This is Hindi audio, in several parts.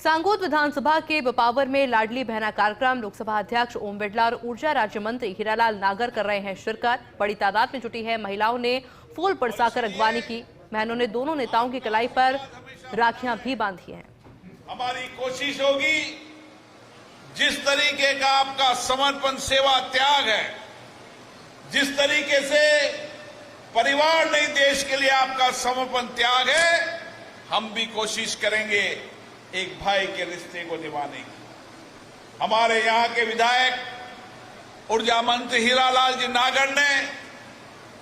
सांगोद विधानसभा के बपावर में लाडली बहना कार्यक्रम लोकसभा अध्यक्ष ओम बिरला और ऊर्जा राज्य मंत्री हीरालाल नागर कर रहे हैं शिरकत। बड़ी तादाद में जुटी है महिलाओं ने फूल बरसाकर अगवानी की। बहनों ने दोनों नेताओं की कलाई पर राखियां भी बांधी हैं। हमारी कोशिश होगी जिस तरीके का आपका समर्पण सेवा त्याग है, जिस तरीके से परिवार नहीं देश के लिए आपका समर्पण त्याग है, हम भी कोशिश करेंगे एक भाई के रिश्ते को निभाने की। हमारे यहां के विधायक ऊर्जा मंत्री हीरालाल जी नागर ने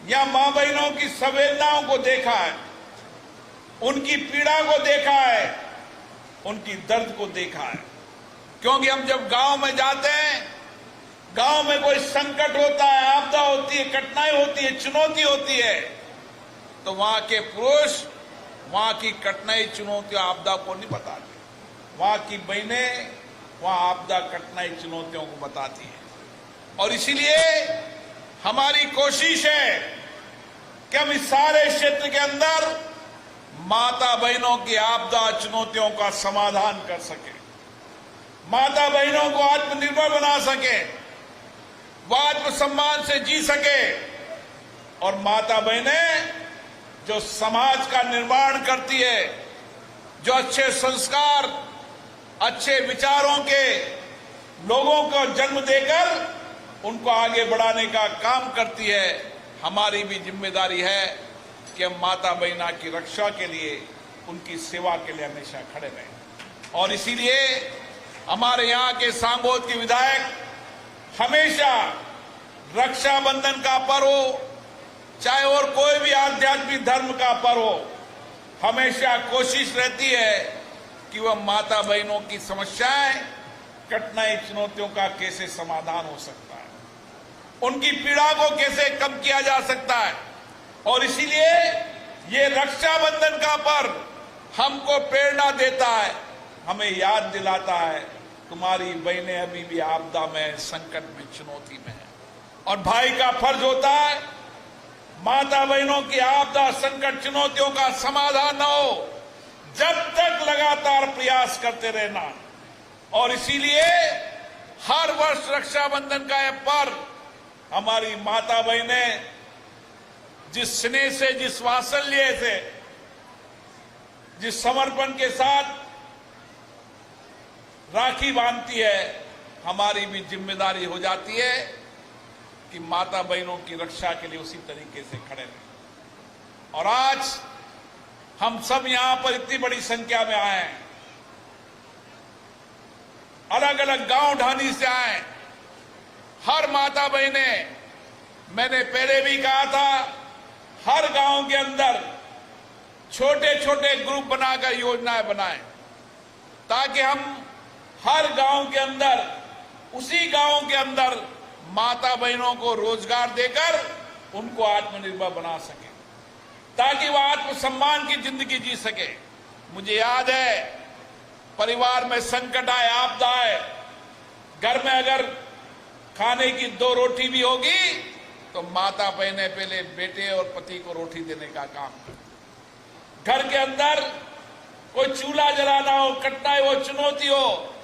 यहां मां बहनों की संवेदनाओं को देखा है, उनकी पीड़ा को देखा है, उनकी दर्द को देखा है। क्योंकि हम जब गांव में जाते हैं, गांव में कोई संकट होता है, आपदा होती है, कठिनाई होती है, चुनौती होती है, तो वहां के पुरुष वहां की कठिनाई, चुनौतियों, आपदा को नहीं बताते। वहां की बहनें वहां आपदा, कठिनाई, चुनौतियों को बताती हैं। और इसीलिए हमारी कोशिश है कि हम इस सारे क्षेत्र के अंदर माता बहनों की आपदा, चुनौतियों का समाधान कर सके, माता बहनों को आत्मनिर्भर बना सके, वो आत्मसम्मान से जी सके, और माता बहनें जो समाज का निर्माण करती है, जो अच्छे संस्कार, अच्छे विचारों के लोगों को जन्म देकर उनको आगे बढ़ाने का काम करती है। हमारी भी जिम्मेदारी है कि हम माता बहना की रक्षा के लिए, उनकी सेवा के लिए हमेशा खड़े रहें। और इसीलिए हमारे यहाँ के सांगोद के विधायक हमेशा रक्षाबंधन का पर्व हो, चाहे और कोई भी आध्यात्मिक धर्म का पर्व हो, हमेशा कोशिश रहती है कि वह माता बहनों की समस्याएं, कठिनाई, चुनौतियों का कैसे समाधान हो सकता है, उनकी पीड़ा को कैसे कम किया जा सकता है। और इसीलिए ये रक्षाबंधन का पर्व हमको प्रेरणा देता है, हमें याद दिलाता है तुम्हारी बहनें अभी भी आपदा में, संकट में, चुनौती में है। और भाई का फर्ज होता है माता बहनों की आपदा, संकट, चुनौतियों का समाधान न हो जब तक लगातार प्रयास करते रहना। और इसीलिए हर वर्ष रक्षाबंधन का यह पर्व हमारी माता बहनें जिस स्नेह से, जिस वात्सल्य से, जिस समर्पण के साथ राखी बांधती है, हमारी भी जिम्मेदारी हो जाती है कि माता बहनों की रक्षा के लिए उसी तरीके से खड़े रहें। और आज हम सब यहां पर इतनी बड़ी संख्या में आए हैं, अलग अलग गांव ढानी से आए, हर माता बहनें, मैंने पहले भी कहा था, हर गांव के अंदर छोटे छोटे ग्रुप बनाकर योजनाएं बनाएं, ताकि हम हर गांव के अंदर, उसी गांव के अंदर माता बहनों को रोजगार देकर उनको आत्मनिर्भर बना सके, ताकि वह आत्मसम्मान की जिंदगी जी सके। मुझे याद है, परिवार में संकट आए, आपदा आए, घर में अगर खाने की 2 रोटी भी होगी तो माता बहनें पहले बेटे और पति को रोटी देने का काम करती। घर के अंदर कोई चूल्हा जलाना हो, कठिनाई हो, चुनौती हो,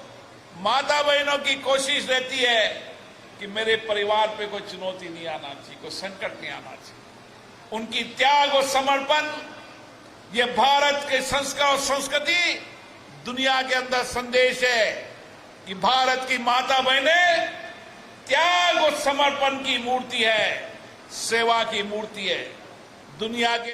माता बहनों की कोशिश रहती है कि मेरे परिवार पे कोई चुनौती नहीं आना चाहिए, कोई संकट नहीं आना चाहिए। उनकी त्याग और समर्पण, ये भारत के संस्कार और संस्कृति, दुनिया के अंदर संदेश है कि भारत की माता बहनें त्याग और समर्पण की मूर्ति है, सेवा की मूर्ति है। दुनिया के